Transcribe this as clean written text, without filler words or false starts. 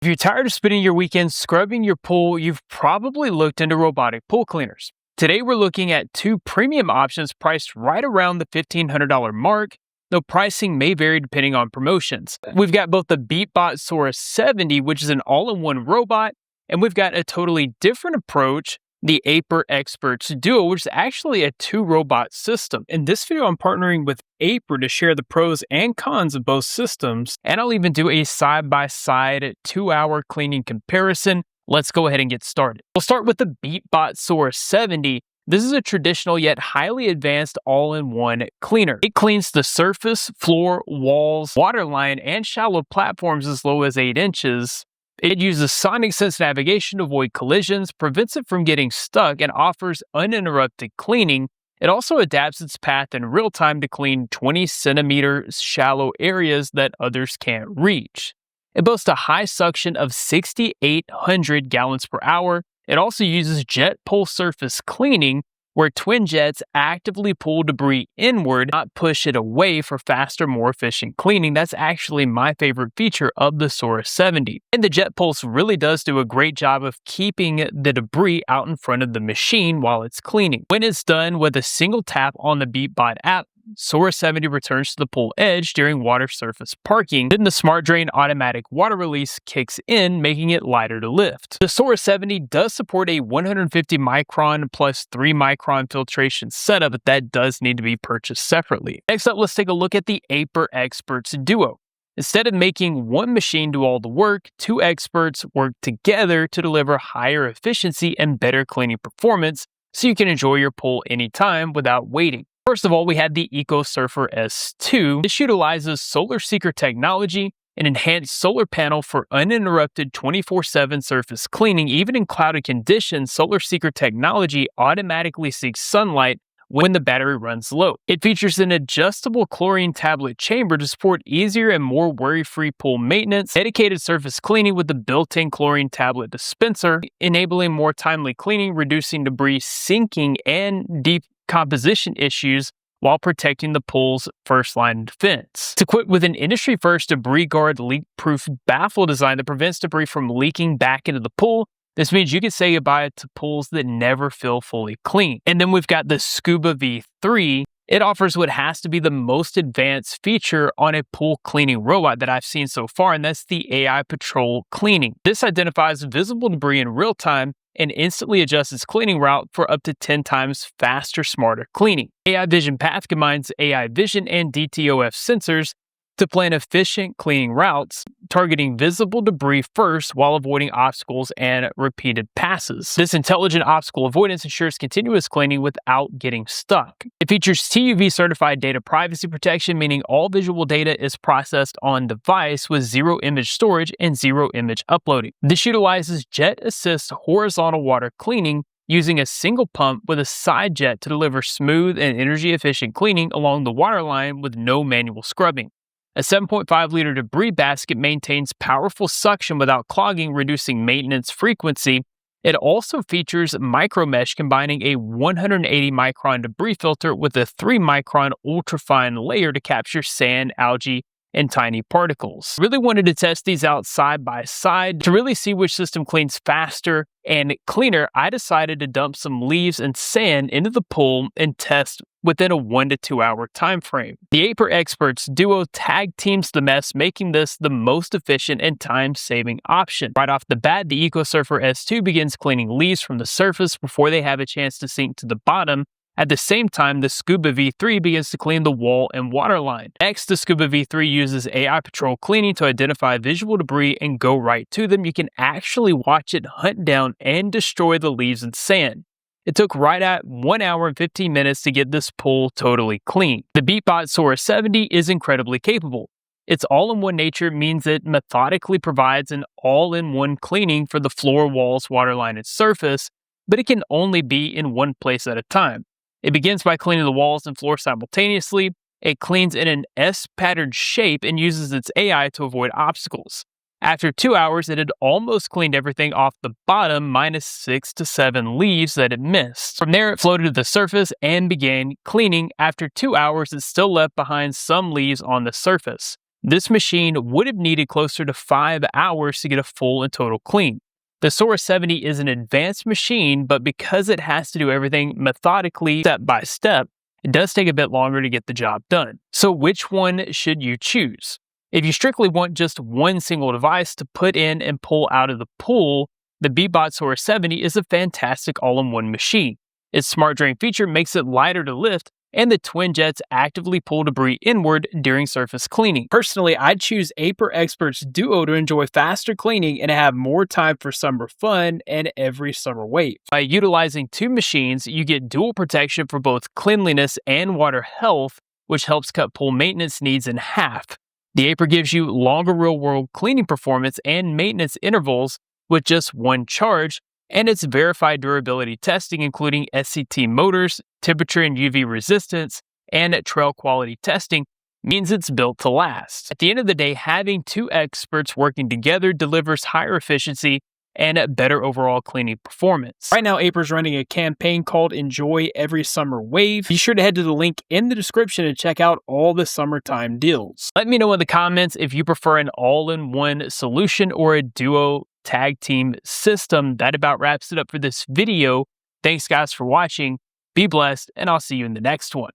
If you're tired of spending your weekends scrubbing your pool, you've probably looked into robotic pool cleaners. Today, we're looking at two premium options priced right around the $1,500 mark, though pricing may vary depending on promotions. We've got both the Beatbot Sora 70, which is an all-in-one robot, and we've got a totally different approach, the Aiper Experts Duo, which is actually a two-robot system. In this video, I'm partnering with Aiper to share the pros and cons of both systems, and I'll even do a side-by-side 2-hour cleaning comparison. Let's go ahead and get started. We'll start with the Beatbot Sora 70. This is a traditional yet highly advanced all-in-one cleaner. It cleans the surface, floor, walls, waterline, and shallow platforms as low as 8 inches. It uses sonic sense navigation to avoid collisions, prevents it from getting stuck, and offers uninterrupted cleaning. It also adapts its path in real time to clean 20 centimeter shallow areas that others can't reach. It boasts a high suction of 6,800 gallons per hour. It also uses JetPulse surface cleaning, where twin jets actively pull debris inward, not push it away for faster, more efficient cleaning. That's actually my favorite feature of the Sora 70. And the JetPulse really does do a great job of keeping the debris out in front of the machine while it's cleaning. When it's done with a single tap on the Beatbot app, Sora 70 returns to the pool edge during water surface parking. Then the Smart Drain automatic water release kicks in, making it lighter to lift. The Sora 70 does support a 150 micron plus 3 micron filtration setup, but that does need to be purchased separately. Next up, let's take a look at the Aiper Experts Duo. Instead of making one machine do all the work, two experts work together to deliver higher efficiency and better cleaning performance, so you can enjoy your pool anytime without waiting. First of all, we had the EcoSurfer S2. This utilizes Solar Seeker technology, an enhanced solar panel for uninterrupted 24/7 surface cleaning. Even in cloudy conditions, Solar Seeker technology automatically seeks sunlight when the battery runs low. It features an adjustable chlorine tablet chamber to support easier and more worry-free pool maintenance, dedicated surface cleaning with the built-in chlorine tablet dispenser, enabling more timely cleaning, reducing debris sinking and decomposition issues while protecting the pool's first line of defense. It's equipped with an industry-first debris guard leak-proof baffle design that prevents debris from leaking back into the pool. This means you can say goodbye to pools that never feel fully clean. And then we've got the Scuba V3. It offers what has to be the most advanced feature on a pool cleaning robot that I've seen so far, and that's the AI Patrol Cleaning. This identifies visible debris in real time and instantly adjusts its cleaning route for up to 10 times faster, smarter cleaning. AI Vision Path combines AI Vision and DTOF sensors to plan efficient cleaning routes, targeting visible debris first while avoiding obstacles and repeated passes. This intelligent obstacle avoidance ensures continuous cleaning without getting stuck. It features TÜV certified data privacy protection, meaning all visual data is processed on device with zero image storage and zero image uploading. This utilizes Jet Assist horizontal water cleaning, using a single pump with a side jet to deliver smooth and energy efficient cleaning along the waterline with no manual scrubbing. A 7.5-liter debris basket maintains powerful suction without clogging, reducing maintenance frequency. It also features micro mesh, combining a 180 micron debris filter with a 3 micron ultrafine layer to capture sand, algae, and tiny particles. Really wanted to test these out side by side to really see which system cleans faster and cleaner. I decided to dump some leaves and sand into the pool and test within a 1 to 2 hour time frame. The Aiper Experts Duo tag teams the mess, making this the most efficient and time-saving option. Right off the bat, the EcoSurfer S2 begins cleaning leaves from the surface before they have a chance to sink to the bottom. At the same time, the Scuba V3 begins to clean the wall and water line. Next, the Scuba V3 uses AI Patrol Cleaning to identify visual debris and go right to them. You can actually watch it hunt down and destroy the leaves and sand. It took right at 1 hour and 15 minutes to get this pool totally clean. The Beatbot Sora 70 is incredibly capable. Its all-in-one nature means it methodically provides an all-in-one cleaning for the floor, walls, waterline, and surface, but it can only be in one place at a time. It begins by cleaning the walls and floor simultaneously. It cleans in an S-pattern shape and uses its AI to avoid obstacles. After 2 hours, it had almost cleaned everything off the bottom, minus 6 to 7 leaves that it missed. From there, it floated to the surface and began cleaning. After 2 hours, it still left behind some leaves on the surface. This machine would have needed closer to 5 hours to get a full and total clean. The Sora 70 is an advanced machine, but because it has to do everything methodically, step by step, it does take a bit longer to get the job done. So which one should you choose? If you strictly want just one single device to put in and pull out of the pool, the Beatbot Sora 70 is a fantastic all-in-one machine. Its smart drain feature makes it lighter to lift, and the twin jets actively pull debris inward during surface cleaning. Personally, I'd choose Aiper Experts Duo to enjoy faster cleaning and have more time for summer fun and every summer wave. By utilizing two machines, you get dual protection for both cleanliness and water health, which helps cut pool maintenance needs in half. The Aiper gives you longer real-world cleaning performance and maintenance intervals with just one charge, and its verified durability testing, including SCT motors, temperature and UV resistance, and trail quality testing, means it's built to last. At the end of the day, having two experts working together delivers higher efficiency and better overall cleaning performance. Right now, Aiper's running a campaign called Enjoy Every Summer Wave. Be sure to head to the link in the description and check out all the summertime deals. Let me know in the comments if you prefer an all-in-one solution or a duo tag team system. That about wraps it up for this video. Thanks guys for watching. Be blessed, and I'll see you in the next one.